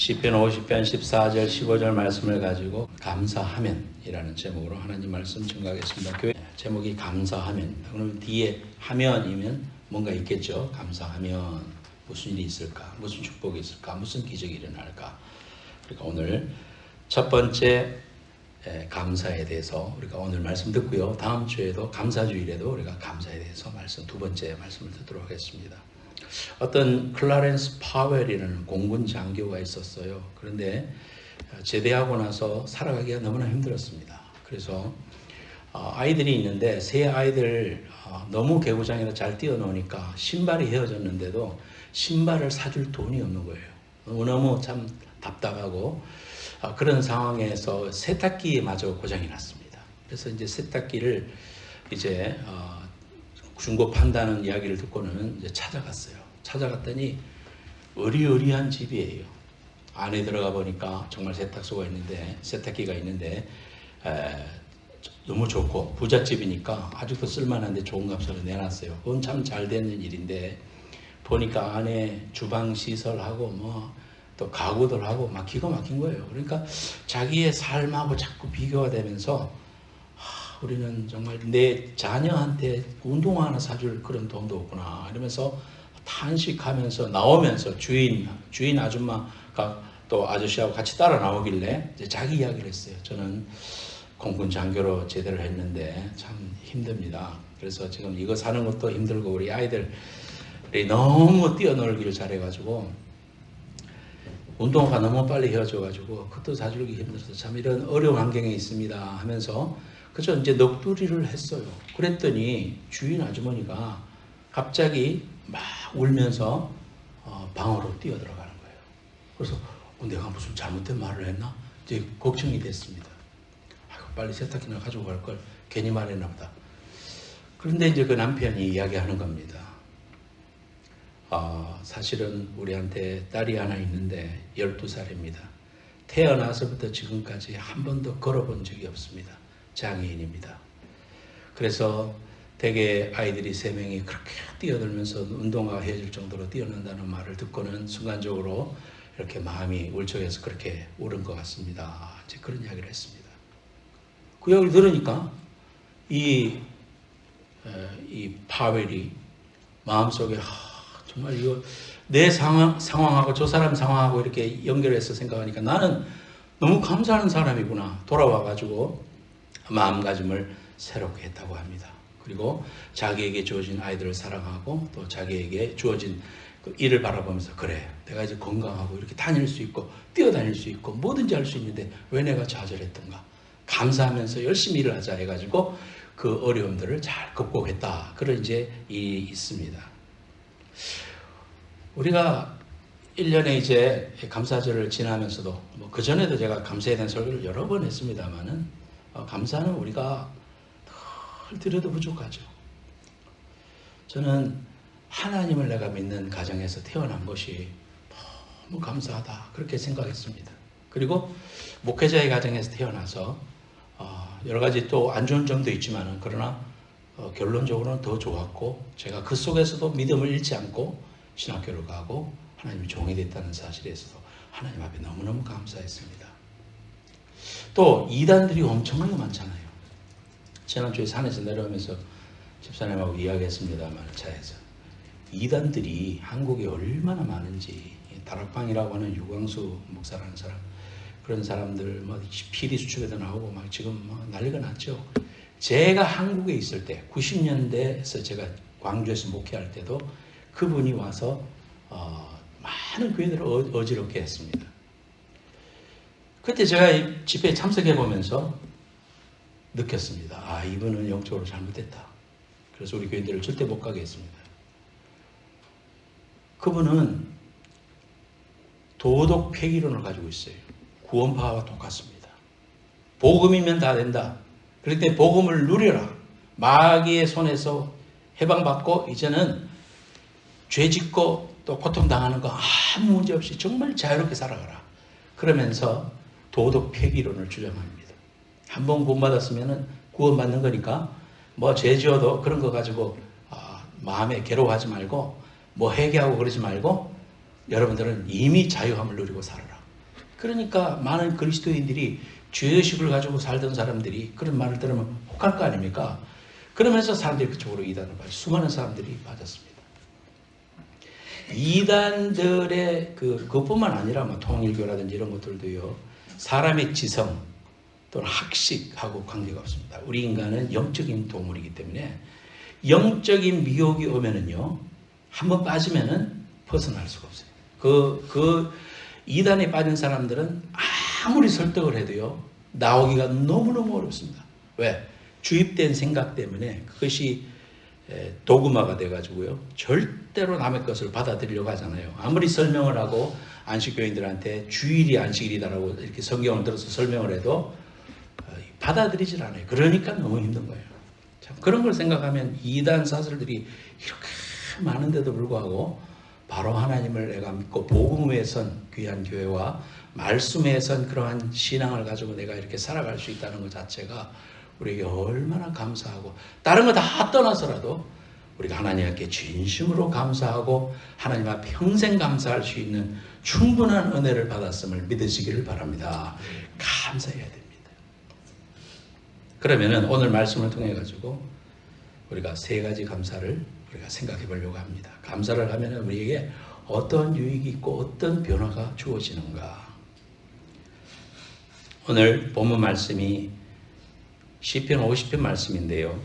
시편 50편 14절 15절 말씀을 가지고 감사하면이라는 제목으로 하나님 말씀 증거하겠습니다. 교회 제목이 감사하면. 그럼 뒤에 하면이면 뭔가 있겠죠. 감사하면 무슨 일이 있을까? 무슨 축복이 있을까? 무슨 기적이 일어날까? 그러니까 오늘 첫 번째 감사에 대해서 우리가 오늘 말씀 듣고요. 다음 주에도 감사주일에도 우리가 감사에 대해서 말씀 두 번째 말씀을 듣도록 하겠습니다. 어떤 클라렌스 파웰이라는 공군 장교가 있었어요. 그런데 제대하고 나서 살아가기가 너무나 힘들었습니다. 그래서 아이들이 있는데 세 아이들 너무 개구장이라 잘 뛰어노니까 신발이 헤어졌는데도 신발을 사줄 돈이 없는 거예요. 너무 참 답답하고 그런 상황에서 세탁기마저 고장이 났습니다. 그래서 이제 세탁기를 이제 중고 판다는 이야기를 듣고는 이제 찾아갔더니 어리어리한 집이에요. 안에 들어가 보니까 정말 세탁기가 있는데 너무 좋고 부잣집이니까 아직도 쓸만한데 좋은 값으로 내놨어요. 그건 참 잘 되는 일인데 보니까 안에 주방 시설하고 또 가구들하고 막 기가 막힌 거예요. 그러니까 자기의 삶하고 자꾸 비교가 되면서 우리는 정말 내 자녀한테 운동화 하나 사줄 그런 돈도 없구나 이러면서 탄식하면서 나오면서 주인 아줌마가 또 아저씨하고 같이 따라 나오길래 이제 자기 이야기를 했어요. 저는 공군 장교로 제대를 했는데 참 힘듭니다. 그래서 지금 이거 사는 것도 힘들고 우리 아이들이 너무 뛰어놀기를 잘해가지고 운동화가 너무 빨리 헤어져가지고 그것도 사주기 힘들어서 참 이런 어려운 환경에 있습니다 하면서 그저 이제 넋두리를 했어요. 그랬더니 주인 아주머니가 갑자기 막 울면서 방으로 뛰어들어가는 거예요. 그래서 내가 무슨 잘못된 말을 했나? 이제 걱정이 됐습니다. 빨리 세탁기나 가지고 갈 걸 괜히 말했나 보다. 그런데 이제 그 남편이 이야기하는 겁니다. 사실은 우리한테 딸이 하나 있는데 12살입니다. 태어나서부터 지금까지 한 번도 걸어본 적이 없습니다. 장애인입니다. 그래서 대개 아이들이 3명이 그렇게 뛰어들면서 운동화가 헤어질 정도로 뛰어난다는 말을 듣고는 순간적으로 이렇게 마음이 울적해서 그렇게 울은 것 같습니다. 이제 그런 이야기를 했습니다. 그 이야기를 들으니까 이 파웰이 마음속에 정말 이거 내 상황하고 저 사람 상황하고 이렇게 연결해서 생각하니까 나는 너무 감사하는 사람이구나. 돌아와가지고 마음가짐을 새롭게 했다고 합니다. 그리고 자기에게 주어진 아이들을 사랑하고 또 자기에게 주어진 그 일을 바라보면서 그래 내가 이제 건강하고 이렇게 다닐 수 있고 뛰어다닐 수 있고 뭐든지 할 수 있는데 왜 내가 좌절했던가 감사하면서 열심히 일을 하자 해가지고 그 어려움들을 잘 극복했다. 그런 이제 일이 있습니다. 우리가 1년에 이제 감사절을 지나면서도 그 전에도 제가 감사에 대한 설교를 여러 번 했습니다만은 감사는 우리가 늘 드려도 부족하죠. 저는 하나님을 내가 믿는 가정에서 태어난 것이 너무 감사하다 그렇게 생각했습니다. 그리고 목회자의 가정에서 태어나서 여러 가지 또 안 좋은 점도 있지만은 그러나 결론적으로는 더 좋았고 제가 그 속에서도 믿음을 잃지 않고 신학교를 가고 하나님의 종이 됐다는 사실에서도 하나님 앞에 너무너무 감사했습니다. 또 이단들이 엄청나게 많잖아요. 지난주에 산에서 내려오면서 집사님하고 이야기했습니다만 차에서 이단들이 한국에 얼마나 많은지 다락방이라고 하는 유광수 목사라는 사람 그런 사람들 PD 수첩에도 나오고 막 지금 난리가 났죠. 제가 한국에 있을 때 90년대에서 제가 광주에서 목회할 때도 그분이 와서 많은 교회들을 어지럽게 했습니다. 그때 제가 집회에 참석해 보면서 느꼈습니다. 이분은 영적으로 잘못됐다. 그래서 우리 교인들을 절대 못 가게 했습니다. 그분은 도덕 폐기론을 가지고 있어요. 구원파와 똑같습니다. 복음이면 다 된다. 그럴 때 복음을 누려라. 마귀의 손에서 해방받고 이제는 죄 짓고 또 고통당하는 거 아무 문제 없이 정말 자유롭게 살아가라. 그러면서 도덕 폐기론을 주장합니다. 한번 구원받았으면 구원받는 거니까 죄 지어도 그런 거 가지고 마음에 괴로워하지 말고 회개하고 그러지 말고 여러분들은 이미 자유함을 누리고 살아라. 그러니까 많은 그리스도인들이 죄의식을 가지고 살던 사람들이 그런 말을 들으면 혹할 거 아닙니까? 그러면서 사람들이 그쪽으로 이단을 빠져 수많은 사람들이 빠졌습니다. 이단들의 그것뿐만 아니라 뭐 통일교라든지 이런 것들도요, 사람의 지성 또는 학식하고 관계가 없습니다. 우리 인간은 영적인 동물이기 때문에 영적인 미혹이 오면은요, 한번 빠지면은 벗어날 수가 없어요. 그 이단에 빠진 사람들은 아무리 설득을 해도요, 나오기가 너무너무 어렵습니다. 왜? 주입된 생각 때문에 그것이 도구마가 돼가지고요, 절대로 남의 것을 받아들이려고 하잖아요. 아무리 설명을 하고 안식교인들한테 주일이 안식일이다라고 이렇게 성경을 들어서 설명을 해도 받아들이질 않아요. 그러니까 너무 힘든 거예요. 참 그런 걸 생각하면 이단 사설들이 이렇게 많은데도 불구하고 바로 하나님을 내가 믿고 복음에 선 귀한 교회와 말씀에 선 그러한 신앙을 가지고 내가 이렇게 살아갈 수 있다는 것 자체가 우리에게 얼마나 감사하고, 다른 거 다 떠나서라도 우리가 하나님께 진심으로 감사하고 하나님 앞에 평생 감사할 수 있는 충분한 은혜를 받았음을 믿으시기를 바랍니다. 감사해야 됩니다. 그러면은 오늘 말씀을 통해 가지고 우리가 세 가지 감사를 우리가 생각해 보려고 합니다. 감사를 하면 우리에게 어떤 유익이 있고 어떤 변화가 주어지는가. 오늘 본문 말씀이 시편 50편 말씀인데요,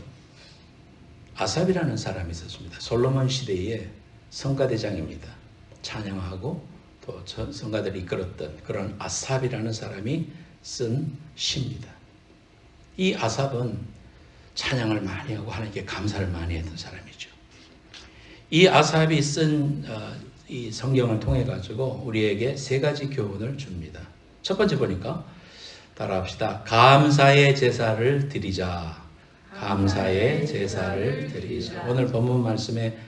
아삽이라는 사람이 있었습니다. 솔로몬 시대의 성가대장입니다. 찬양하고 또 성가들이 이끌었던 그런 아삽이라는 사람이 쓴 시입니다. 이 아삽은 찬양을 많이 하고 하나님께 감사를 많이 했던 사람이죠. 이 아삽이 쓴 이 성경을 통해 가지고 우리에게 세 가지 교훈을 줍니다. 첫 번째 보니까 따라합시다. 감사의 제사를 드리자. 감사의 제사를 드리자. 오늘 본문 말씀의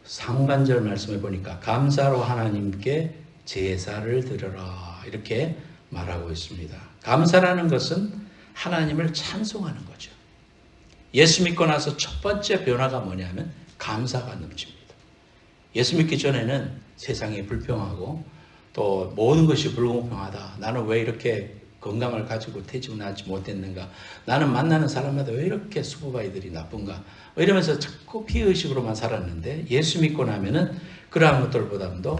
상반절 말씀을 보니까 감사로 하나님께 제사를 드려라 이렇게 말하고 있습니다. 감사라는 것은 하나님을 찬송하는 거죠. 예수 믿고 나서 첫 번째 변화가 뭐냐면 감사가 넘칩니다. 예수 믿기 전에는 세상이 불평하고 또 모든 것이 불공평하다. 나는 왜 이렇게 건강을 가지고 태어나지 못했는가? 나는 만나는 사람마다 왜 이렇게 수부바이들이 나쁜가? 이러면서 자꾸 피의식으로만 살았는데 예수 믿고 나면은 그러한 것들보다도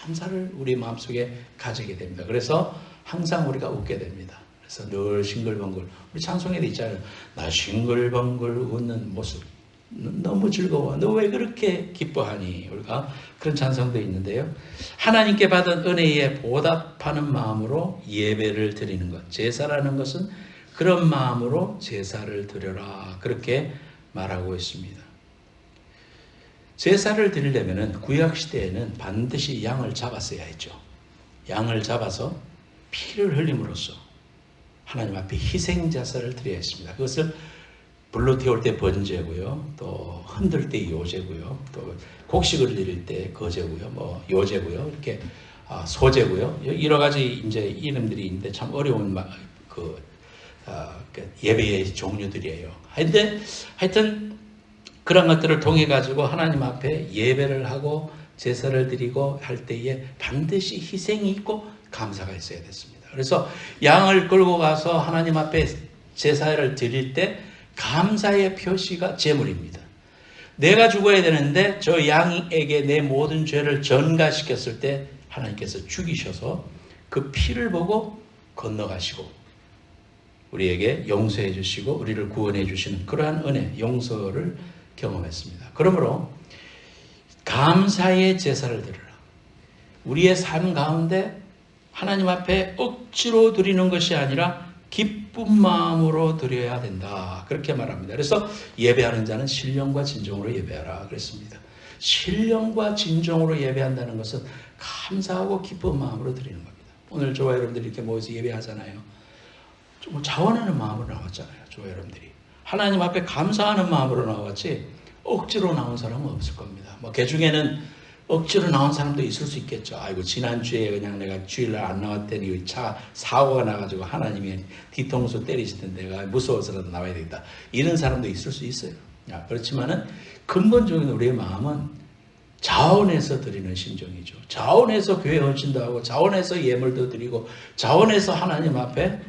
감사를 우리 마음속에 가지게 됩니다. 그래서 항상 우리가 웃게 됩니다. 그래서 늘 싱글벙글, 우리 찬송에도 있잖아요. 나 싱글벙글 웃는 모습 너무 즐거워. 너 왜 그렇게 기뻐하니? 우리가 그런 찬송도 있는데요. 하나님께 받은 은혜에 보답하는 마음으로 예배를 드리는 것. 제사라는 것은 그런 마음으로 제사를 드려라. 그렇게 말하고 있습니다. 제사를 드리려면 구약시대에는 반드시 양을 잡았어야 했죠. 양을 잡아서 피를 흘림으로써 하나님 앞에 희생제사를 드려야 했습니다. 그것을 불로 태울 때 번제고요, 또 흔들 때 요제고요, 또 곡식을 드릴 때 거제고요, 뭐 요제고요, 이렇게 소제고요, 여러 가지 이제 이름들이 있는데 참 어려운 예배의 종류들이에요. 하여튼 그런 것들을 통해 가지고 하나님 앞에 예배를 하고 제사를 드리고 할 때에 반드시 희생이 있고 감사가 있어야 됐습니다. 그래서 양을 끌고 가서 하나님 앞에 제사를 드릴 때 감사의 표시가 제물입니다. 내가 죽어야 되는데 저 양에게 내 모든 죄를 전가시켰을 때 하나님께서 죽이셔서 그 피를 보고 건너가시고 우리에게 용서해 주시고 우리를 구원해 주시는 그러한 은혜, 용서를 경험했습니다. 그러므로 감사의 제사를 드리라. 우리의 삶 가운데 하나님 앞에 억지로 드리는 것이 아니라 기쁜 마음으로 드려야 된다. 그렇게 말합니다. 그래서 예배하는 자는 신령과 진정으로 예배하라 그랬습니다. 신령과 진정으로 예배한다는 것은 감사하고 기쁜 마음으로 드리는 겁니다. 오늘 저와 여러분들이 이렇게 모여서 예배하잖아요. 좀 자원하는 마음으로 나왔잖아요. 저와 여러분들이. 하나님 앞에 감사하는 마음으로 나왔지 억지로 나온 사람은 없을 겁니다. 뭐 개중에는 억지로 나온 사람도 있을 수 있겠죠. 아이고 지난주에 그냥 내가 주일날 안 나왔더니 차 사고가 나가지고 하나님이 뒤통수 때리시던 내가 무서워서라도 나와야 되겠다. 이런 사람도 있을 수 있어요. 그렇지만은 근본적인 우리의 마음은 자원해서 드리는 심정이죠. 자원해서 교회 헌신도 하고 자원해서 예물도 드리고 자원해서 하나님 앞에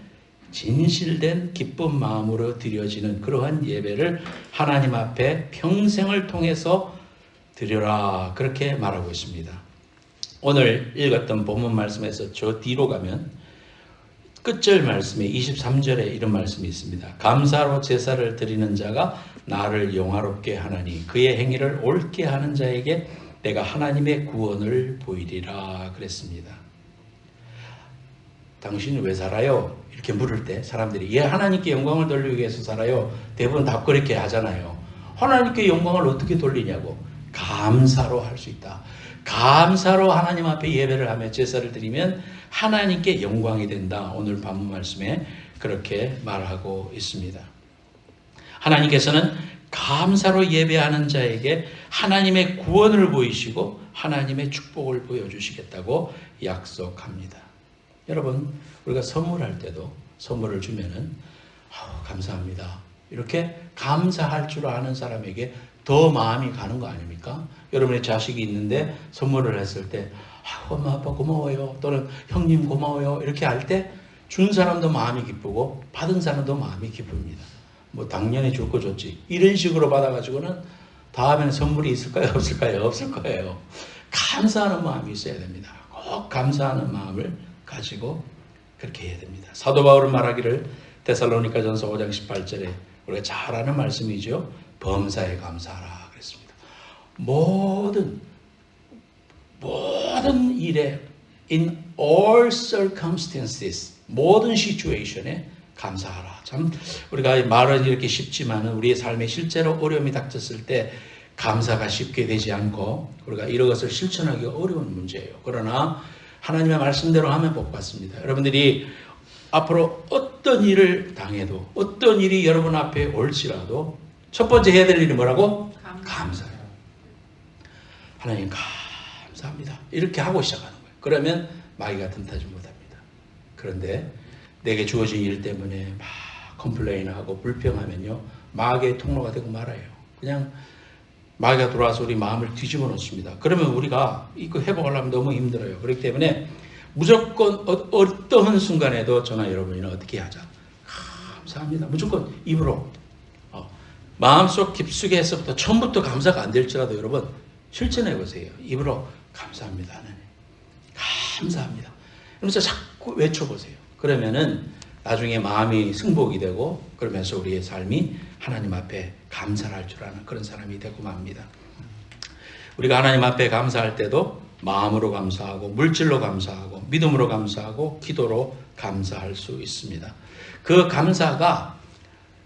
진실된 기쁜 마음으로 드려지는 그러한 예배를 하나님 앞에 평생을 통해서 드려라, 그렇게 말하고 있습니다. 오늘 읽었던 본문 말씀에서 저 뒤로 가면 끝절 말씀에 23절에 이런 말씀이 있습니다. 감사로 제사를 드리는 자가 나를 영화롭게 하나니 그의 행위를 옳게 하는 자에게 내가 하나님의 구원을 보이리라 그랬습니다. 당신은 왜 살아요? 이렇게 물을 때 사람들이 예, 하나님께 영광을 돌리기 위해서 살아요. 대부분 답 그렇게 하잖아요. 하나님께 영광을 어떻게 돌리냐고. 감사로 할 수 있다. 감사로 하나님 앞에 예배를 하며 제사를 드리면 하나님께 영광이 된다. 오늘 본문 말씀에 그렇게 말하고 있습니다. 하나님께서는 감사로 예배하는 자에게 하나님의 구원을 보이시고 하나님의 축복을 보여주시겠다고 약속합니다. 여러분, 우리가 선물할 때도 선물을 주면은 감사합니다, 이렇게 감사할 줄 아는 사람에게 더 마음이 가는 거 아닙니까? 여러분의 자식이 있는데 선물을 했을 때 엄마 아빠 고마워요, 또는 형님 고마워요, 이렇게 할 때 준 사람도 마음이 기쁘고 받은 사람도 마음이 기쁩니다. 뭐 당연히 줄 거 줬지, 이런 식으로 받아가지고는 다음에는 선물이 있을까요? 없을까요? 없을 거예요. 감사하는 마음이 있어야 됩니다. 꼭 감사하는 마음을 가지고 그렇게 해야 됩니다. 사도 바울은 말하기를 데살로니가전서 5장 18절에 우리가 잘 아는 말씀이죠. 범사에 감사하라 그랬습니다. 모든 일에 in all circumstances, 모든 시츄에이션에 감사하라. 참 우리가 말은 이렇게 쉽지만 우리의 삶에 실제로 어려움이 닥쳤을 때 감사가 쉽게 되지 않고 우리가 이런 것을 실천하기가 어려운 문제예요. 그러나 하나님의 말씀대로 하면 복 받습니다. 여러분들이 앞으로 어떤 일을 당해도 어떤 일이 여러분 앞에 올지라도 첫 번째 해야 될 일이 뭐라고? 감사해요. 하나님 감사합니다, 이렇게 하고 시작하는 거예요. 그러면 마귀가 틈타지 못합니다. 그런데 내게 주어진 일 때문에 막 컴플레인하고 불평하면요, 마귀의 통로가 되고 말아요. 그냥 마귀가 들어와서 우리 마음을 뒤집어 놓습니다. 그러면 우리가 이거 회복하려면 너무 힘들어요. 그렇기 때문에 무조건 어떠한 순간에도 저나 여러분이는 어떻게 하자? 감사합니다. 무조건 입으로, 마음속 깊숙이에서부터 처음부터 감사가 안 될지라도 여러분 실천해 보세요. 입으로 감사합니다, 하나님, 감사합니다, 이러면서 자꾸 외쳐보세요. 그러면은 나중에 마음이 승복이 되고 그러면서 우리의 삶이 하나님 앞에 감사를 할 줄 아는 그런 사람이 되고 맙니다. 우리가 하나님 앞에 감사할 때도 마음으로 감사하고 물질로 감사하고 믿음으로 감사하고 기도로 감사할 수 있습니다. 그 감사가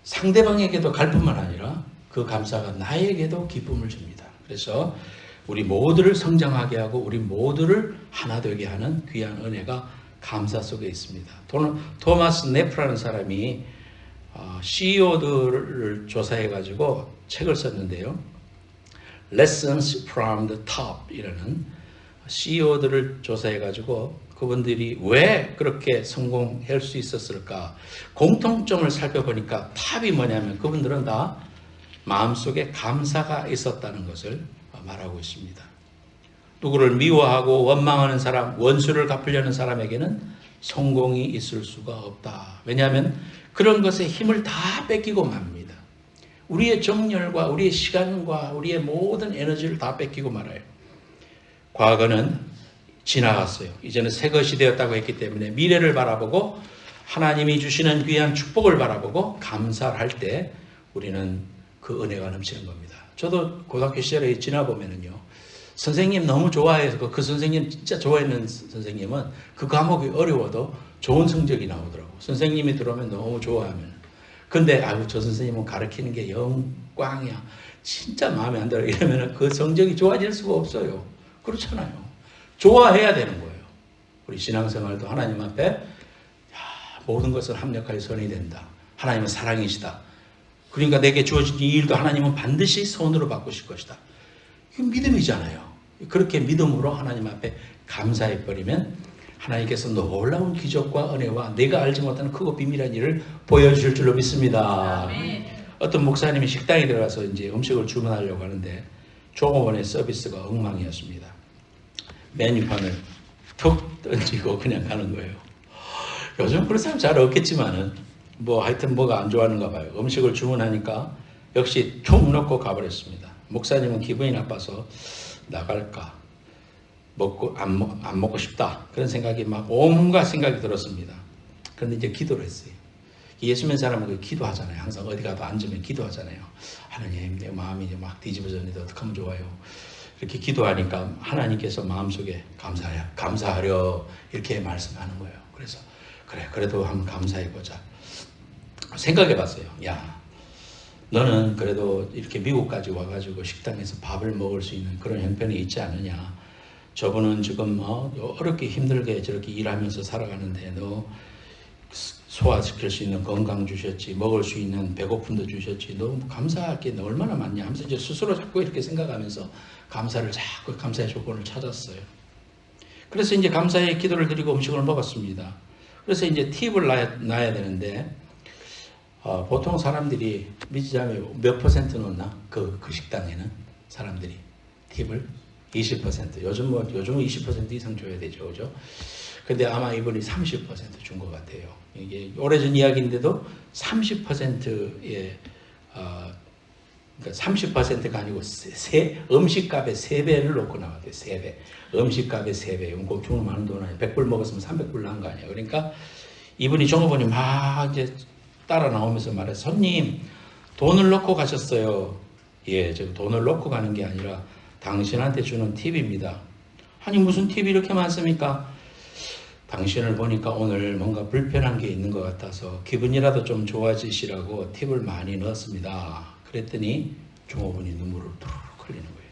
상대방에게도 갈 뿐만 아니라 그 감사가 나에게도 기쁨을 줍니다. 그래서 우리 모두를 성장하게 하고 우리 모두를 하나 되게 하는 귀한 은혜가 감사 속에 있습니다. 토마스 네프라는 사람이 CEO들을 조사해가지고 책을 썼는데요. Lessons from the Top 이라는 CEO들을 조사해가지고 그분들이 왜 그렇게 성공할 수 있었을까? 공통점을 살펴보니까 탑이 뭐냐면 그분들은 다 마음속에 감사가 있었다는 것을 말하고 있습니다. 누구를 미워하고 원망하는 사람, 원수를 갚으려는 사람에게는 성공이 있을 수가 없다. 왜냐하면 그런 것에 힘을 다 뺏기고 맙니다. 우리의 정열과 우리의 시간과 우리의 모든 에너지를 다 뺏기고 말아요. 과거는 지나갔어요. 이제는 새 것이 되었다고 했기 때문에 미래를 바라보고 하나님이 주시는 귀한 축복을 바라보고 감사를 할 때 우리는 그 은혜가 넘치는 겁니다. 저도 고등학교 시절에 지나보면은요, 선생님 너무 좋아해서 그 선생님 진짜 좋아했는 선생님은 그 과목이 어려워도 좋은 성적이 나오더라고. 선생님이 들어오면 너무 좋아하면. 근데 아유 저 선생님은 가르치는 게 영광이야, 진짜 마음에 안 들어 이러면 그 성적이 좋아질 수가 없어요. 그렇잖아요. 좋아해야 되는 거예요. 우리 신앙생활도 하나님 앞에 모든 것을 합력하여 선이 된다. 하나님은 사랑이시다. 그러니까 내게 주어진 이 일도 하나님은 반드시 손으로 바꾸실 것이다. 이건 믿음이잖아요. 그렇게 믿음으로 하나님 앞에 감사해버리면 하나님께서 놀라운 기적과 은혜와 내가 알지 못하는 크고 비밀한 일을 보여주실 줄로 믿습니다. 아멘. 어떤 목사님이 식당에 들어가서 이제 음식을 주문하려고 하는데 종업원의 서비스가 엉망이었습니다. 메뉴판을 툭 던지고 그냥 가는 거예요. 요즘 그런 사람 잘 없겠지만은 뭐 하여튼 뭐가 안 좋아하는가 봐요. 음식을 주문하니까 역시 툭 넣고 가버렸습니다. 목사님은 기분이 나빠서 나갈까, 안 먹고 싶다, 그런 생각이 막 온갖 생각이 들었습니다. 그런데 이제 기도를 했어요. 예수 믿는 사람은 기도하잖아요. 항상 어디 가도 앉으면 기도하잖아요. 하나님, 내 마음이 이제 막 뒤집어졌는데 어떡하면 좋아요. 이렇게 기도하니까 하나님께서 마음속에 감사하려 이렇게 말씀하는 거예요. 그래서 그래, 그래도 한번 감사해보자 생각해봤어요. 야, 너는 그래도 이렇게 미국까지 와가지고 식당에서 밥을 먹을 수 있는 그런 형편이 있지 않느냐. 저분은 지금 어렵게 힘들게 저렇게 일하면서 살아가는데 너 소화시킬 수 있는 건강 주셨지, 먹을 수 있는 배고픔도 주셨지, 너무 감사할 게 얼마나 많냐 하면서 이제 스스로 자꾸 이렇게 생각하면서 감사의 조건을 찾았어요. 그래서 이제 감사의 기도를 드리고 음식을 먹었습니다. 그래서 이제 팁을 놔야 되는데 보통 사람들이 믿자면 몇 퍼센트 넣나? 그 식당에는 사람들이 팁을 20%. 요즘은 20% 이상 줘야 되죠, 그죠? 근데 아마 이분이 30% 준 것 같아요. 이게 오래전 이야기인데도 30%의 그러니까 30%가 아니고 음식값의 3배를 놓고 나왔대요. 3배. 음식값의 3배. 이건 꼭 주문 많은 돈 아니에요. 100불 먹었으면 300불 난 거 아니에요. 그러니까 이분이 종업원이 막 이제 따라 나오면서 말해, 손님 돈을 넣고 가셨어요. 예, 저 돈을 넣고 가는 게 아니라 당신한테 주는 팁입니다. 아니 무슨 팁이 이렇게 많습니까? 당신을 보니까 오늘 뭔가 불편한 게 있는 것 같아서 기분이라도 좀 좋아지시라고 팁을 많이 넣었습니다. 그랬더니 종업원이 눈물을 tururuc 흘리는 거예요.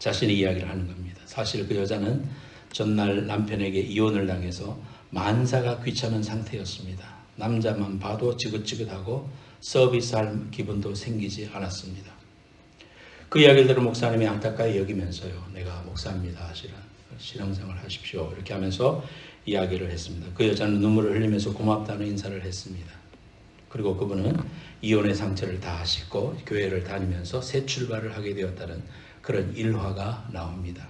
자신의 이야기를 하는 겁니다. 사실 그 여자는 전날 남편에게 이혼을 당해서 만사가 귀찮은 상태였습니다. 남자만 봐도 지긋지긋하고 서비스할 기분도 생기지 않았습니다. 그 이야기를 들은 목사님이 안타까이 여기면서요. 내가 목사입니다. 신앙생활 하십시오. 이렇게 하면서 이야기를 했습니다. 그 여자는 눈물을 흘리면서 고맙다는 인사를 했습니다. 그리고 그분은 이혼의 상처를 다 씻고 교회를 다니면서 새 출발을 하게 되었다는 그런 일화가 나옵니다.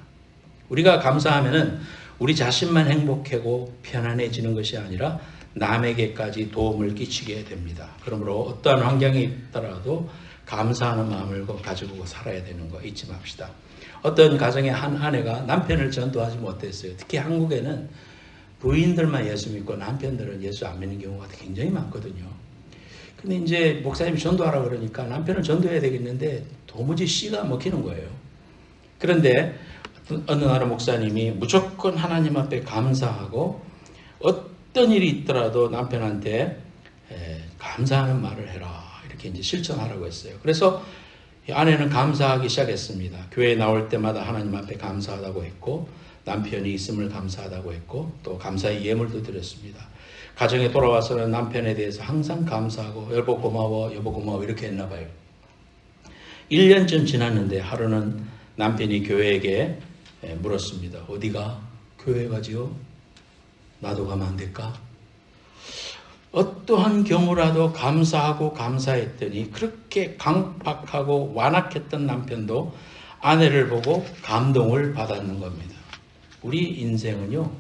우리가 감사하면은 우리 자신만 행복하고 편안해지는 것이 아니라 남에게까지 도움을 끼치게 됩니다. 그러므로 어떠한 환경에 있더라도 감사하는 마음을 가지고 살아야 되는 거 잊지 맙시다. 어떤 가정의 한 아내가 남편을 전도하지 못했어요. 특히 한국에는 부인들만 예수 믿고 남편들은 예수 안 믿는 경우가 굉장히 많거든요. 근데 이제 목사님이 전도하라 그러니까 남편을 전도해야 되겠는데 도무지 씨가 먹히는 거예요. 그런데 어느 날 목사님이 무조건 하나님 앞에 감사하고 어떤 일이 있더라도 남편한테 감사하는 말을 해라. 이렇게 이제 실천하라고 했어요. 그래서 아내는 감사하기 시작했습니다. 교회에 나올 때마다 하나님 앞에 감사하다고 했고 남편이 있음을 감사하다고 했고 또 감사의 예물도 드렸습니다. 가정에 돌아와서는 남편에 대해서 항상 감사하고 여보 고마워 여보 고마워 이렇게 했나 봐요. 1년쯤 지났는데 하루는 남편이 교회에게 물었습니다. 어디가? 교회 가지요? 나도 가면 안 될까? 어떠한 경우라도 감사하고 감사했더니 그렇게 강팍하고 완악했던 남편도 아내를 보고 감동을 받았는 겁니다. 우리 인생은요,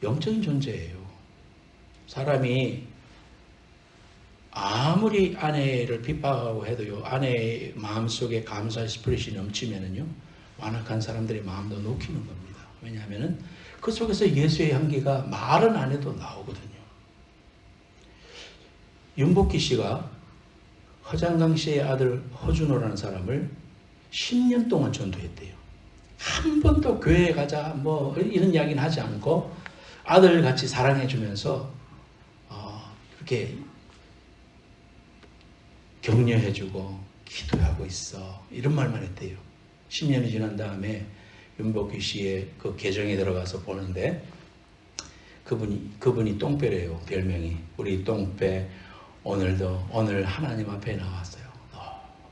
영적인 존재예요. 사람이 아무리 아내를 핍박하고 해도요, 아내의 마음속에 감사의 스피릿이 넘치면은요, 완악한 사람들의 마음도 녹히는 겁니다. 왜냐하면은 그 속에서 예수의 향기가 말은 안 해도 나오거든요. 윤복희 씨가 허장강 씨의 아들 허준호라는 사람을 10년 동안 전도했대요. 한 번도 교회에 가자 뭐 이런 이야기는 하지 않고 아들같이 사랑해주면서 이렇게 격려해주고 기도하고 있어 이런 말만 했대요. 10년이 지난 다음에 윤복희 씨의 그 계정에 들어가서 보는데 그분이 똥배래요. 별명이. 우리 똥배 오늘 하나님 앞에 나왔어요.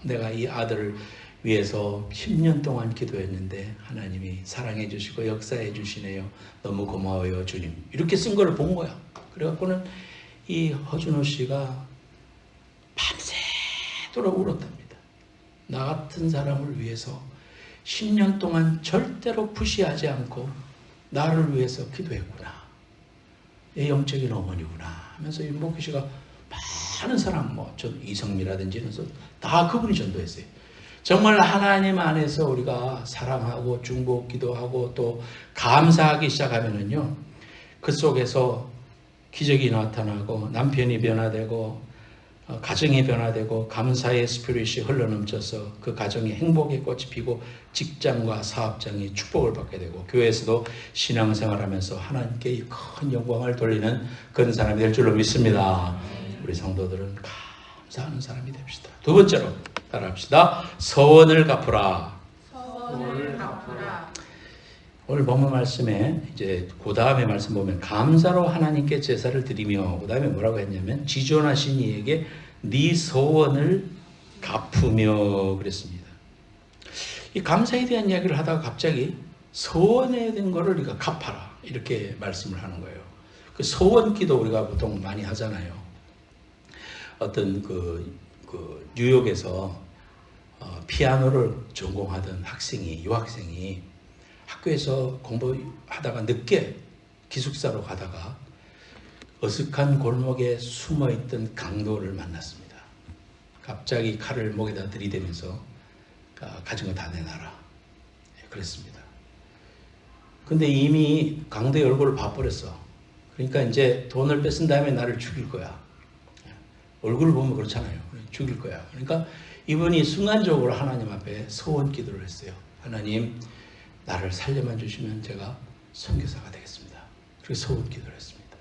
내가 이 아들을 위해서 10년 동안 기도했는데 하나님이 사랑해 주시고 역사해 주시네요. 너무 고마워요 주님. 이렇게 쓴 걸 본 거야. 그래갖고는 이 허준호 씨가 밤새도록 울었답니다. 나 같은 사람을 위해서 10년 동안 절대로 푸시하지 않고 나를 위해서 기도했구나. 내 영적인 어머니구나 하면서 윤복희 씨가 많은 사람, 전 이성미라든지 이런 다 그분이 전도했어요. 정말 하나님 안에서 우리가 사랑하고 중보 기도하고 또 감사하기 시작하면은요, 그 속에서 기적이 나타나고 남편이 변화되고 가정이 변화되고 감사의 스피릿이 흘러넘쳐서 그 가정이 행복의 꽃이 피고 직장과 사업장이 축복을 받게 되고 교회에서도 신앙생활하면서 하나님께 큰 영광을 돌리는 그런 사람이 될 줄로 믿습니다. 우리 성도들은 감사하는 사람이 됩시다. 두 번째로 따라합시다. 서원을 갚으라. 서원을 갚으라. 오늘 본문 말씀에 이제 그 다음에 말씀 보면 감사로 하나님께 제사를 드리며 그 다음에 뭐라고 했냐면 지존하신 이에게 네 서원을 갚으며 그랬습니다. 이 감사에 대한 이야기를 하다가 갑자기 서원에 대한 거를 우리가 갚아라 이렇게 말씀을 하는 거예요. 그 서원 기도 우리가 보통 많이 하잖아요. 어떤 그 뉴욕에서 피아노를 전공하던 유학생이 학교에서 공부하다가 늦게 기숙사로 가다가 어색한 골목에 숨어있던 강도를 만났습니다. 갑자기 칼을 목에다 들이대면서 가진 거 다 내놔라 그랬습니다. 근데 이미 강도의 얼굴을 봐버렸어. 그러니까 이제 돈을 뺏은 다음에 나를 죽일 거야. 얼굴을 보면 그렇잖아요. 죽일 거야. 그러니까 이분이 순간적으로 하나님 앞에 소원 기도를 했어요. 하나님, 나를 살려만 주시면 제가 선교사가 되겠습니다. 그렇게 소원 기도를 했습니다.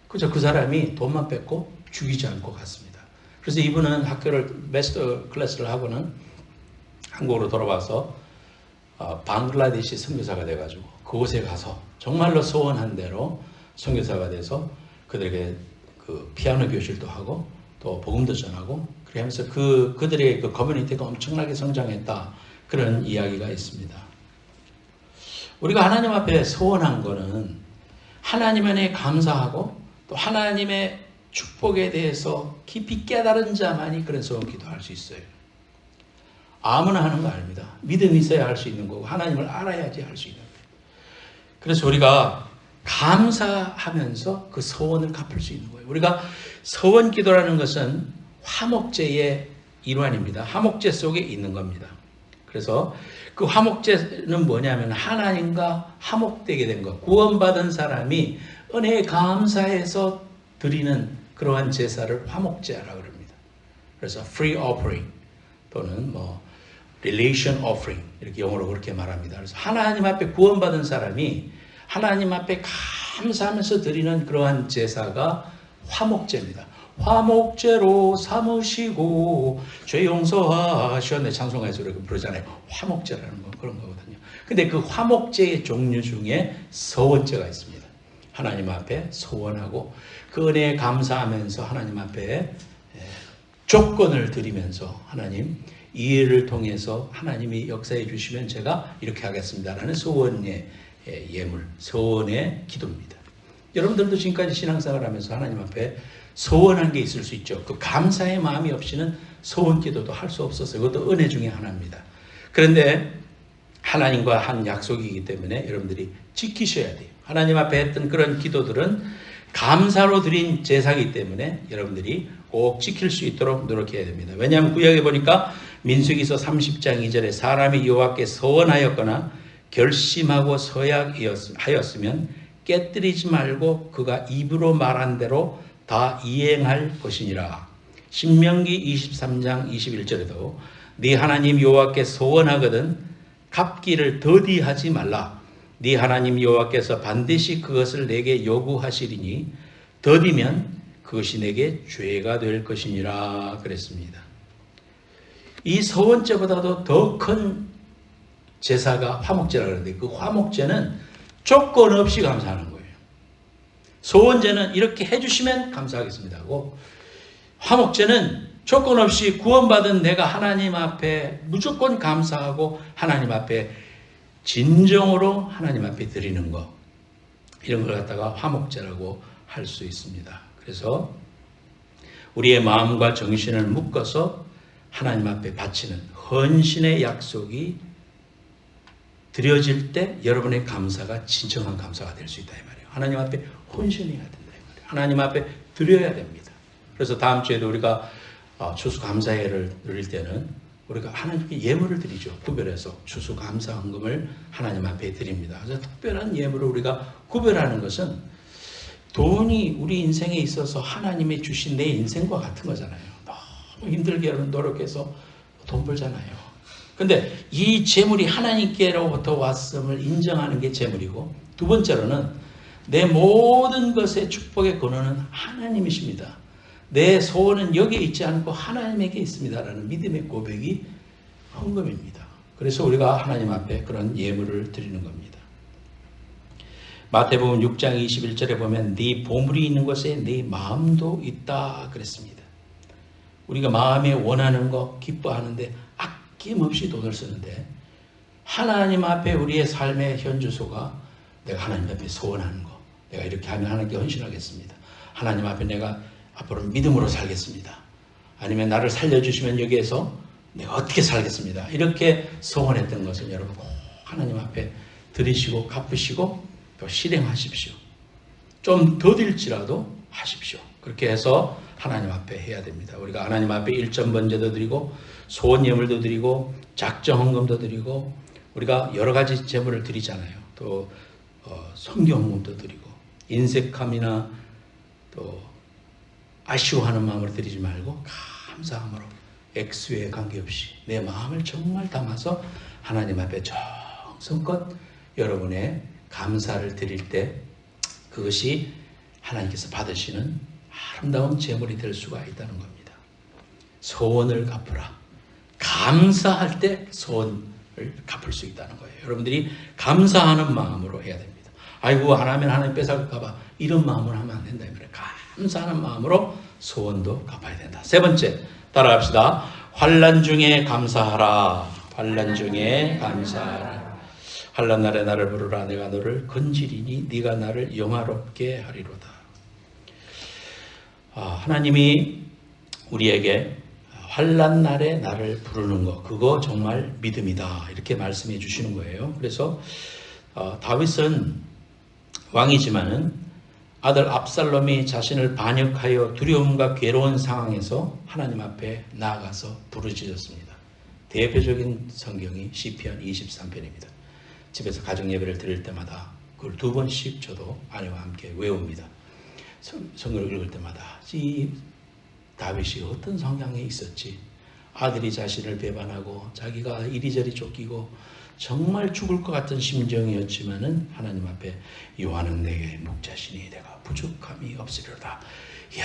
그죠? 그 사람이 돈만 뺏고 죽이지 않고 갔습니다. 그래서 이분은 학교를 마스터 클래스를 하고는 한국으로 돌아와서 방글라데시 선교사가 돼가지고 그곳에 가서 정말로 소원한 대로 선교사가 돼서 그들에게 그 피아노 교실도 하고 또 복음도 전하고 그래 하면서 그들의 그 커뮤니티가 엄청나게 성장했다. 그런 이야기가 있습니다. 우리가 하나님 앞에 소원한 거는 하나님 안에 감사하고 또 하나님의 축복에 대해서 깊이 깨달은 자만이 그런 소원 기도할 수 있어요. 아무나 하는 거 아닙니다. 믿음이 있어야 할 수 있는 거고 하나님을 알아야지 할 수 있는 거예요. 그래서 우리가 감사하면서 그 소원을 갚을 수 있는 거예요. 우리가 소원 기도라는 것은 화목제의 일환입니다. 화목제 속에 있는 겁니다. 그래서 그 화목제는 뭐냐면 하나님과 화목되게 된 것, 구원받은 사람이 은혜에 감사해서 드리는 그러한 제사를 화목제라고 합니다. 그래서 free offering 또는 relation offering 이렇게 영어로 그렇게 말합니다. 그래서 하나님 앞에 구원받은 사람이 하나님 앞에 감사하면서 드리는 그러한 제사가 화목제입니다. 화목제로 삼으시고 죄 용서하셨네. 찬송가에서 그렇게 부르잖아요. 화목제라는 건 그런 거거든요. 근데 그 화목제의 종류 중에 서원제가 있습니다. 하나님 앞에 소원하고 그 은혜에 감사하면서 하나님 앞에 조건을 드리면서 하나님 이 일을 통해서 하나님이 역사해 주시면 제가 이렇게 하겠습니다라는 소원의 예물, 소원의 기도입니다. 여러분들도 지금까지 신앙생활 하면서 하나님 앞에 소원한 게 있을 수 있죠. 그 감사의 마음이 없이는 소원 기도도 할 수 없어서 그것도 은혜 중에 하나입니다. 그런데 하나님과 한 약속이기 때문에 여러분들이 지키셔야 돼요. 하나님 앞에 했던 그런 기도들은 감사로 드린 제사이기 때문에 여러분들이 꼭 지킬 수 있도록 노력해야 됩니다. 왜냐하면 구약에 보니까 민수기서 30장 2절에 사람이 여호와께 서원하였거나 결심하고 서약하였으면 깨뜨리지 말고 그가 입으로 말한 대로 다 이행할 것이니라. 신명기 23장 21절에도 네 하나님 여호와께 소원하거든 갚기를 더디하지 말라. 네 하나님 여호와께서 반드시 그것을 내게 요구하시리니 더디면 그것이 내게 죄가 될 것이니라 그랬습니다. 이 서원제보다도 더 큰 제사가 화목제라고 하는데 그 화목제는 조건 없이 감사하는 거예요. 소원제는 이렇게 해주시면 감사하겠습니다 하고 화목제는 조건 없이 구원받은 내가 하나님 앞에 무조건 감사하고 하나님 앞에 진정으로 하나님 앞에 드리는 것 이런 걸 갖다가 화목제라고 할 수 있습니다. 그래서 우리의 마음과 정신을 묶어서 하나님 앞에 바치는 헌신의 약속이 드려질 때 여러분의 감사가 진정한 감사가 될 수 있다 이 말이에요. 하나님 앞에 헌신해야 된다 이 말이에요. 하나님 앞에 드려야 됩니다. 그래서 다음 주에도 우리가 추수감사회를 드릴 때는 우리가 하나님께 예물을 드리죠. 구별해서 추수감사헌금을 하나님 앞에 드립니다. 그래서 특별한 예물을 우리가 구별하는 것은 돈이 우리 인생에 있어서 하나님이 주신 내 인생과 같은 거잖아요. 너무 힘들게 여러분 노력해서 돈 벌잖아요. 근데 이 재물이 하나님께로부터 왔음을 인정하는 게 재물이고, 두 번째로는 내 모든 것의 축복의 근원은 하나님이십니다. 내 소원은 여기에 있지 않고 하나님에게 있습니다라는 믿음의 고백이 헌금입니다. 그래서 우리가 하나님 앞에 그런 예물을 드리는 겁니다. 마태복음 6장 21절에 보면 네 보물이 있는 곳에 네 마음도 있다 그랬습니다. 우리가 마음에 원하는 거 기뻐하는데 아낌없이 돈을 쓰는데, 하나님 앞에 우리의 삶의 현주소가 내가 하나님 앞에 소원하는 거, 내가 이렇게 하면 하나님께 헌신하겠습니다. 하나님 앞에 내가 앞으로 믿음으로 살겠습니다. 아니면 나를 살려주시면 여기에서 내가 어떻게 살겠습니다. 이렇게 소원했던 것은 여러분 꼭 하나님 앞에 드리시고 갚으시고 또 실행하십시오. 좀 더딜지라도 하십시오. 그렇게 해서 하나님 앞에 해야 됩니다. 우리가 하나님 앞에 일점 번제도 드리고 소원 예물도 드리고 작정 헌금도 드리고 우리가 여러 가지 제물을 드리잖아요. 또 성경 헌금도 드리고 인색함이나 또 아쉬워하는 마음으로 드리지 말고 감사함으로 액수에 관계없이 내 마음을 정말 담아서 하나님 앞에 정성껏 여러분의 감사를 드릴 때 그것이 하나님께서 받으시는 아름다운 제물이 될 수가 있다는 겁니다. 소원을 갚으라. 감사할 때 소원을 갚을 수 있다는 거예요. 여러분들이 감사하는 마음으로 해야 됩니다. 아이고 안 하면 하나님 뺏어갈까 봐 이런 마음으로 하면 안 된다. 감사하는 마음으로 소원도 갚아야 된다. 세 번째 따라갑시다. 환난 중에 감사하라. 환난 중에 감사하라. 환난 날에 나를 부르라. 내가 너를 건지리니 네가 나를 영화롭게 하리로다. 하나님이 우리에게 환난 날에 나를 부르는 거, 그거 정말 믿음이다 이렇게 말씀해 주시는 거예요. 그래서 다윗은 왕이지만은 아들 압살롬이 자신을 반역하여 두려움과 괴로운 상황에서 하나님 앞에 나아가서 부르짖었습니다. 대표적인 성경이 시편 23편입니다. 집에서 가정예배를 드릴 때마다 그걸 2번씩 저도 아내와 함께 외웁니다. 성경을 읽을 때마다 이 다윗이 어떤 성향에 있었지, 아들이 자신을 배반하고 자기가 이리저리 쫓기고 정말 죽을 것 같은 심정이었지만은 하나님 앞에 여호와는 내게 목자시니 내가 부족함이 없으리로다. 이야,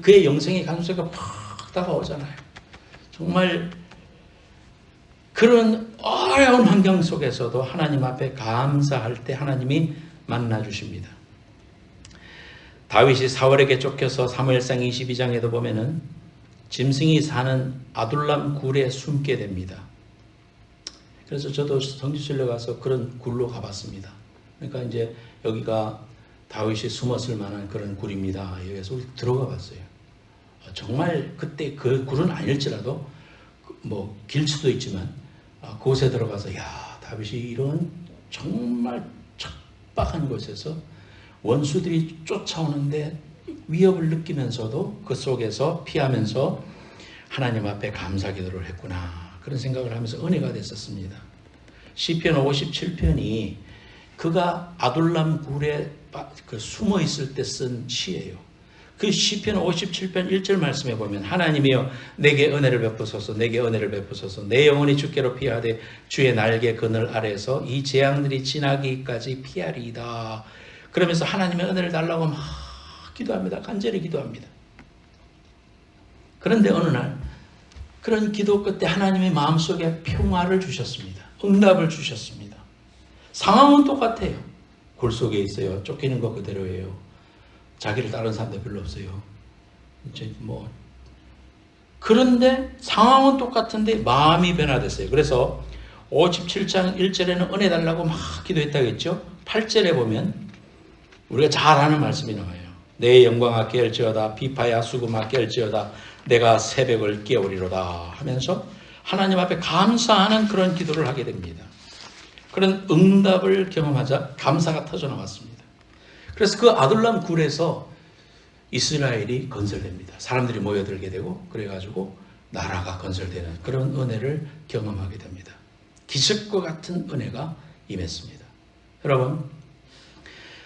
그의 영생의 감수가 팍 다가오잖아요. 정말 그런 어려운 환경 속에서도 하나님 앞에 감사할 때 하나님이 만나주십니다. 다윗이 사울에게 쫓겨서 사무엘상 22장에도 보면은 짐승이 사는 아둘람 굴에 숨게 됩니다. 그래서 저도 성지순례 가서 그런 굴로 가봤습니다. 그러니까 이제 여기가 다윗이 숨었을 만한 그런 굴입니다. 여기서 우리 들어가 봤어요. 정말 그때 그 굴은 아닐지라도 뭐 길 수도 있지만 그곳에 들어가서 야, 다윗이 이런 정말 척박한 곳에서 원수들이 쫓아오는데 위협을 느끼면서도 그 속에서 피하면서 하나님 앞에 감사 기도를 했구나, 그런 생각을 하면서 은혜가 됐었습니다. 시편 57편이 그가 아둘람 굴에 숨어 있을 때 쓴 시예요. 그 시편 57편 1절 말씀에 보면 하나님이여 내게 은혜를 베푸소서, 내게 은혜를 베푸소서, 내 영혼이 주께로 피하되 주의 날개 그늘 아래에서 이 재앙들이 지나기까지 피하리이다. 그러면서 하나님의 은혜를 달라고 막 기도합니다. 간절히 기도합니다. 그런데 어느 날 그런 기도 끝에 하나님의 마음속에 평화를 주셨습니다. 응답을 주셨습니다. 상황은 똑같아요. 굴 속에 있어요. 쫓기는 것 그대로예요. 자기를 따르는 사람도 별로 없어요. 이제 그런데 상황은 똑같은데 마음이 변화됐어요. 그래서 57장 1절에는 은혜 달라고 막 기도했다고 했죠. 8절에 보면 우리가 잘 아는 말씀이 나와요. 내 영광아 깨울지어다 비파야 수금아 깨울지어다 내가 새벽을 깨우리로다 하면서 하나님 앞에 감사하는 그런 기도를 하게 됩니다. 그런 응답을 경험하자 감사가 터져나왔습니다. 그래서 그 아둘람 굴에서 이스라엘이 건설됩니다. 사람들이 모여들게 되고 그래가지고 나라가 건설되는 그런 은혜를 경험하게 됩니다. 기적과 같은 은혜가 임했습니다. 여러분,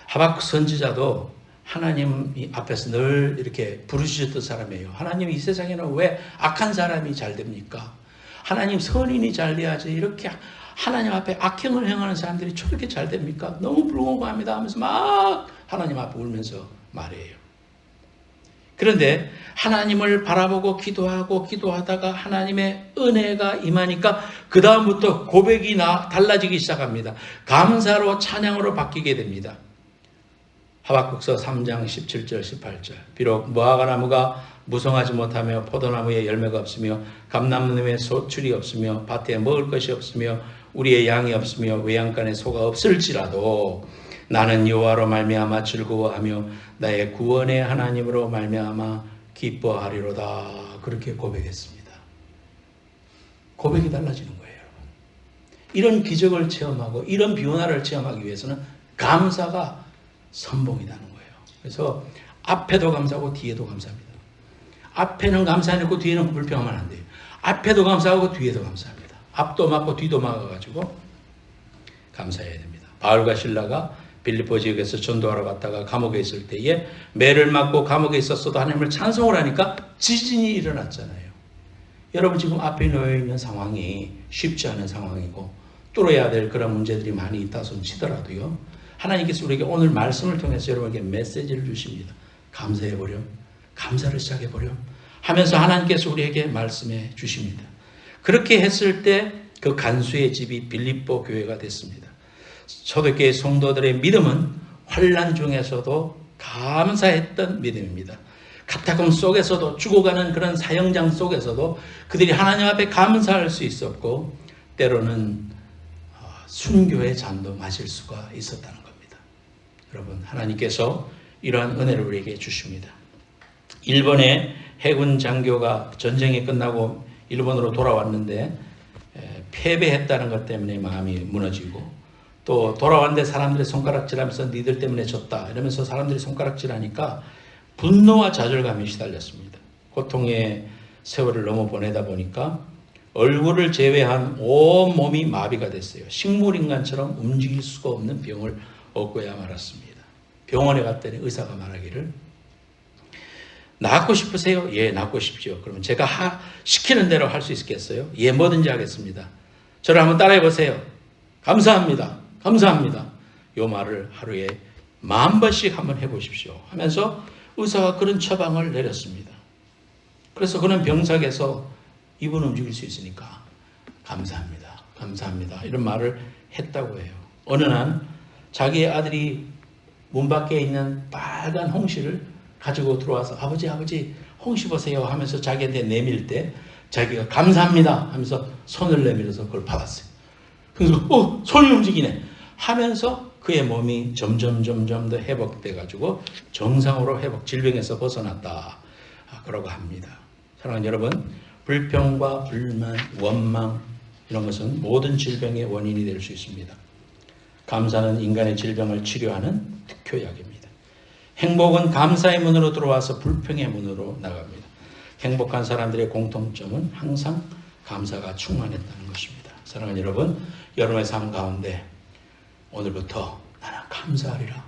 하박국 선지자도 하나님 앞에서 늘 이렇게 부르짖었던 사람이에요. 하나님, 이 세상에는 왜 악한 사람이 잘 됩니까? 하나님, 선인이 잘 돼야지 이렇게 하나님 앞에 악행을 행하는 사람들이 저렇게 잘 됩니까? 너무 불공평합니다 하면서 막 하나님 앞에 울면서 말해요. 그런데 하나님을 바라보고 기도하다가 하나님의 은혜가 임하니까 그 다음부터 고백이 달라지기 시작합니다. 감사로 찬양으로 바뀌게 됩니다. 하박국서 3장 17절 18절 비록 무화과나무가 무성하지 못하며 포도나무에 열매가 없으며 감람나무에 소출이 없으며 밭에 먹을 것이 없으며 우리의 양이 없으며 외양간에 소가 없을지라도 나는 여호와로 말미암아 즐거워하며 나의 구원의 하나님으로 말미암아 기뻐하리로다. 그렇게 고백했습니다. 고백이 달라지는 거예요, 여러분. 이런 기적을 체험하고 이런 변화를 체험하기 위해서는 감사가 선봉이라는 거예요. 그래서 앞에도 감사하고 뒤에도 감사합니다. 앞에는 감사해놓고 뒤에는 불평하면 안 돼요. 앞에도 감사하고 뒤에도 감사합니다. 앞도 막고 뒤도 막아가지고 감사해야 됩니다. 바울과 실라가 빌립보 지역에서 전도하러 갔다가 감옥에 있을 때에 매를 맞고 감옥에 있었어도 하나님을 찬송을 하니까 지진이 일어났잖아요. 여러분, 지금 앞에 놓여 있는 상황이 쉽지 않은 상황이고 뚫어야 될 그런 문제들이 많이 있다 손 치더라도요, 하나님께서 우리에게 오늘 말씀을 통해서 여러분에게 메시지를 주십니다. 감사해보렴, 감사를 시작해보렴 하면서 하나님께서 우리에게 말씀해 주십니다. 그렇게 했을 때 그 간수의 집이 빌립보 교회가 됐습니다. 초대교회 성도들의 믿음은 환난 중에서도 감사했던 믿음입니다. 카타콤 속에서도 죽어가는 그런 사형장 속에서도 그들이 하나님 앞에 감사할 수 있었고 때로는 순교의 잔도 마실 수가 있었다는 겁니다. 여러분, 하나님께서 이러한 은혜를 우리에게 주십니다. 일본의 해군 장교가 전쟁이 끝나고 일본으로 돌아왔는데 패배했다는 것 때문에 마음이 무너지고 또 돌아왔는데 사람들이 손가락질하면서 니들 때문에 졌다 이러면서 사람들이 손가락질하니까 분노와 좌절감이 시달렸습니다. 고통의 세월을 넘어 보내다 보니까 얼굴을 제외한 온 몸이 마비가 됐어요. 식물인간처럼 움직일 수가 없는 병을 얻고야 말았습니다. 병원에 갔더니 의사가 말하기를 낫고 싶으세요? 예, 낫고 싶죠. 그러면 제가 시키는 대로 할 수 있겠어요? 예, 뭐든지 하겠습니다. 저를 한번 따라해 보세요. 감사합니다. 감사합니다. 요 말을 하루에 10,000번씩 한번 해보십시오 하면서 의사가 그런 처방을 내렸습니다. 그래서 그는 병석에서 입은 움직일 수 있으니까 감사합니다. 감사합니다. 이런 말을 했다고 해요. 어느 날 자기의 아들이 문 밖에 있는 빨간 홍시를 가지고 들어와서 아버지 홍시 보세요 하면서 자기한테 내밀 때 자기가 감사합니다 하면서 손을 내밀어서 그걸 받았어요. 그래서 손이 움직이네 하면서 그의 몸이 점점 더 회복돼 가지고 정상으로 질병에서 벗어났다 그러고 합니다. 사랑하는 여러분, 불평과 불만, 원망 이런 것은 모든 질병의 원인이 될 수 있습니다. 감사는 인간의 질병을 치료하는 특효약입니다. 행복은 감사의 문으로 들어와서 불평의 문으로 나갑니다. 행복한 사람들의 공통점은 항상 감사가 충만했다는 것입니다. 사랑하는 여러분, 여러분의 삶 가운데 오늘부터 나는 감사하리라.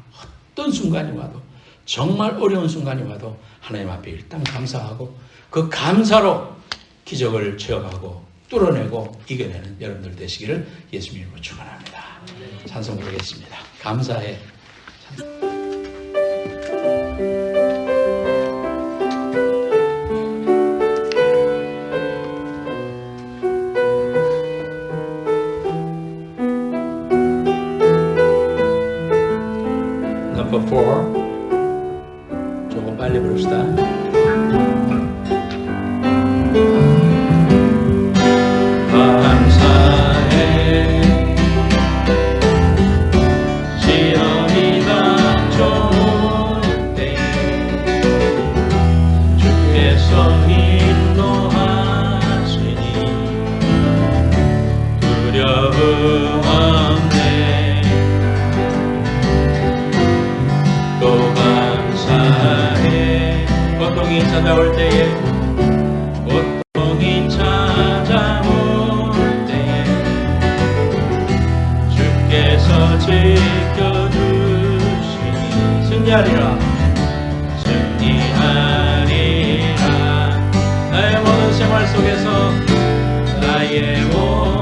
어떤 순간이 와도 정말 어려운 순간이 와도 하나님 앞에 일단 감사하고 그 감사로 기적을 체험하고 뚫어내고 이겨내는 여러분들 되시기를 예수님 이름으로 축원합니다. 찬송 부르겠습니다. 감사해. Number 4 조금 빨리 부릅시다. 감사해 시험이 닥쳐올 때 고통이 찾아올 때에 고통이 찾아올 때에 주께서 지켜주시니 승리하리라 승리하리라 나의 모든 생활 속에서 나의 모든